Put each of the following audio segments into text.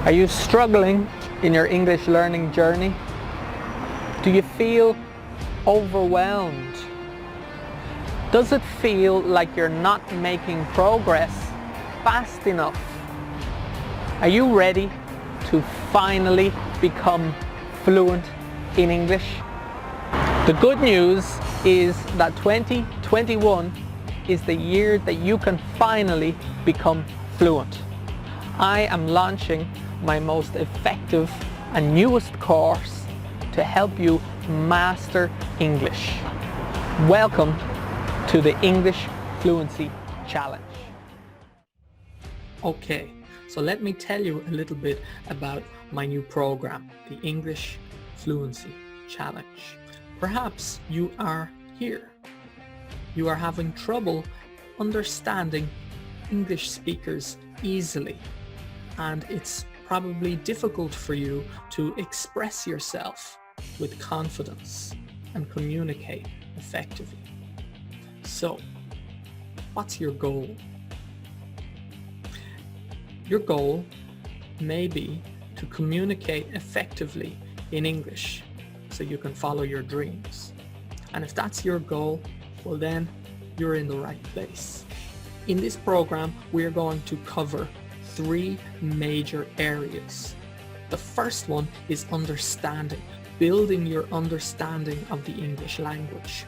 Are you struggling in your English learning journey? Do you feel overwhelmed? Does it feel like you're not making progress fast enough? Are you ready to finally become fluent in English? The good news is that 2021 is the year that you can finally become fluent. I am launching my most effective and newest course to help you master English. Welcome to the English Fluency Challenge. Okay, so let me tell you a little bit about my new program, the English Fluency Challenge. Perhaps you are here. You are having trouble understanding English speakers easily, and it's probably difficult for you to express yourself with confidence and communicate effectively. So, what's your goal? Your goal may be to communicate effectively in English so you can follow your dreams. And if that's your goal, well then you're in the right place. In this program, we are going to cover 3 major areas. The first one is understanding, building your understanding of the English language.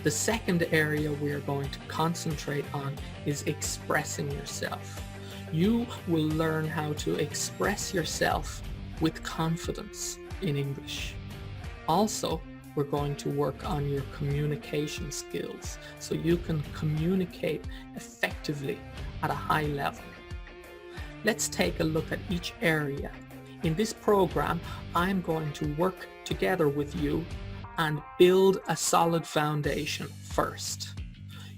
The second area we are going to concentrate on is expressing yourself. You will learn how to express yourself with confidence in English. Also, we're going to work on your communication skills so you can communicate effectively at a high level. Let's take a look at each area. In this program, I'm going to work together with you and build a solid foundation first.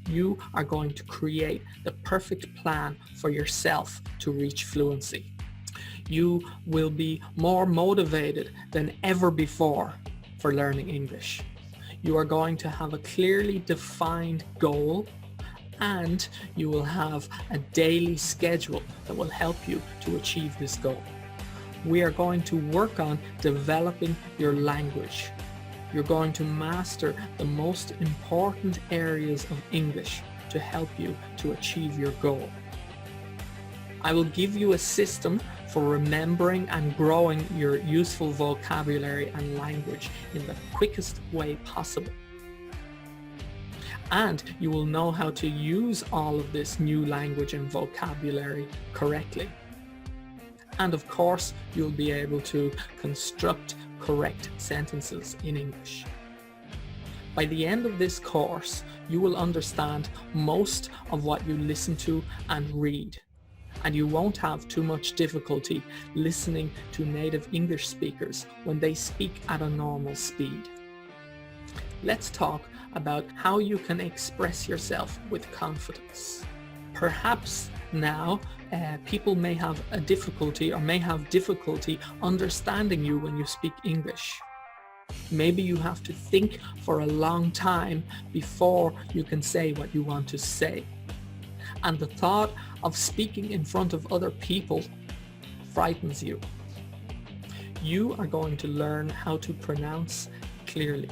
You are going to create the perfect plan for yourself to reach fluency. You will be more motivated than ever before for learning English. You are going to have a clearly defined goal, and you will have a daily schedule that will help you to achieve this goal. We are going to work on developing your language. You're going to master the most important areas of English to help you to achieve your goal. I will give you a system for remembering and growing your useful vocabulary and language in the quickest way possible. And you will know how to use all of this new language and vocabulary correctly. And of course, you'll be able to construct correct sentences in English. By the end of this course, you will understand most of what you listen to and read, and you won't have too much difficulty listening to native English speakers when they speak at a normal speed. Let's talk about how you can express yourself with confidence. Perhaps now people may have difficulty understanding you when you speak English. Maybe you have to think for a long time before you can say what you want to say. And the thought of speaking in front of other people frightens you. You are going to learn how to pronounce clearly.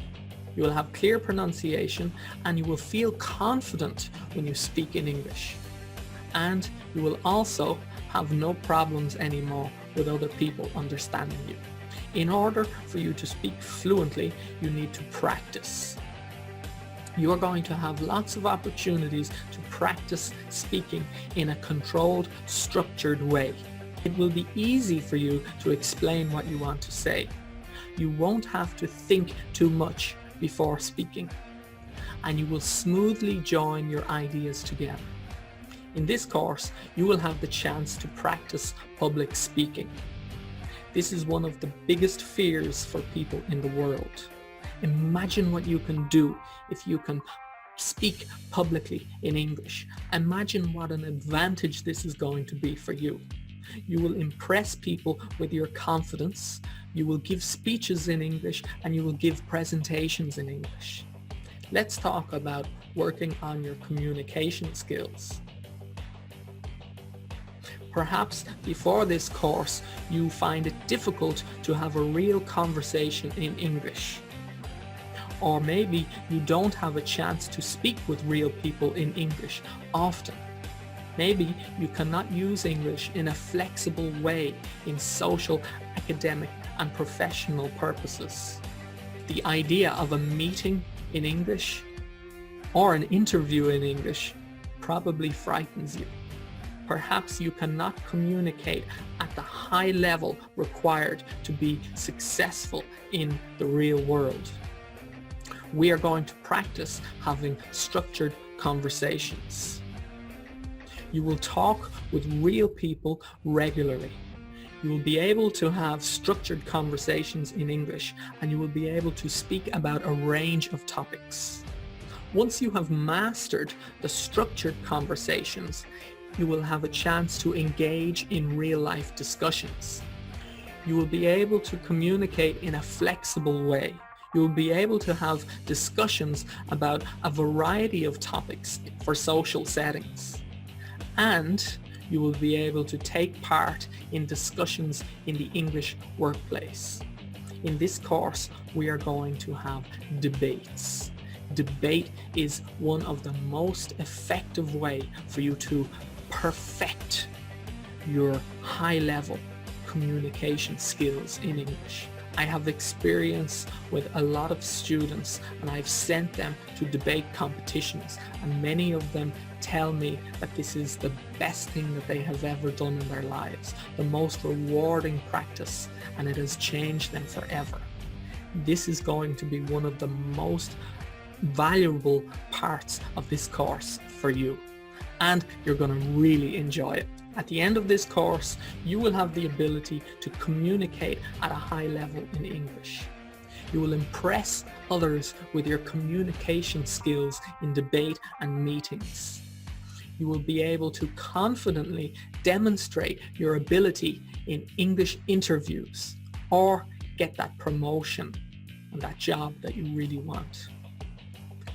You will have clear pronunciation, and you will feel confident when you speak in English. And you will also have no problems anymore with other people understanding you. In order for you to speak fluently, you need to practice. You are going to have lots of opportunities to practice speaking in a controlled, structured way. It will be easy for you to explain what you want to say. You won't have to think too much before speaking, and you will smoothly join your ideas together. In this course, you will have the chance to practice public speaking. This is one of the biggest fears for people in the world. Imagine what you can do if you can speak publicly in English. Imagine what an advantage this is going to be for you. You will impress people with your confidence. You will give speeches in English, and you will give presentations in English. Let's talk about working on your communication skills. Perhaps before this course you find it difficult to have a real conversation in English. Or maybe you don't have a chance to speak with real people in English often. Maybe you cannot use English in a flexible way in social, academic, and professional purposes. The idea of a meeting in English or an interview in English probably frightens you. Perhaps you cannot communicate at the high level required to be successful in the real world. We are going to practice having structured conversations. You will talk with real people regularly. You will be able to have structured conversations in English, and you will be able to speak about a range of topics. Once you have mastered the structured conversations, you will have a chance to engage in real-life discussions. You will be able to communicate in a flexible way. You will be able to have discussions about a variety of topics for social settings. And you will be able to take part in discussions in the English workplace. In this course, we are going to have debates. Debate is one of the most effective way for you to perfect your high-level communication skills in English. I have experience with a lot of students, and I've sent them to debate competitions, and many of them tell me that this is the best thing that they have ever done in their lives, the most rewarding practice, and it has changed them forever. This is going to be one of the most valuable parts of this course for you, and you're going to really enjoy it. At the end of this course, you will have the ability to communicate at a high level in English. You will impress others with your communication skills in debate and meetings. You will be able to confidently demonstrate your ability in English interviews or get that promotion and that job that you really want.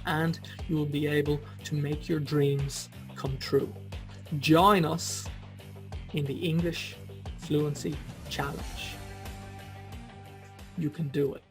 And you will be able to make your dreams come true. Join us in the English Fluency Challenge. You can do it.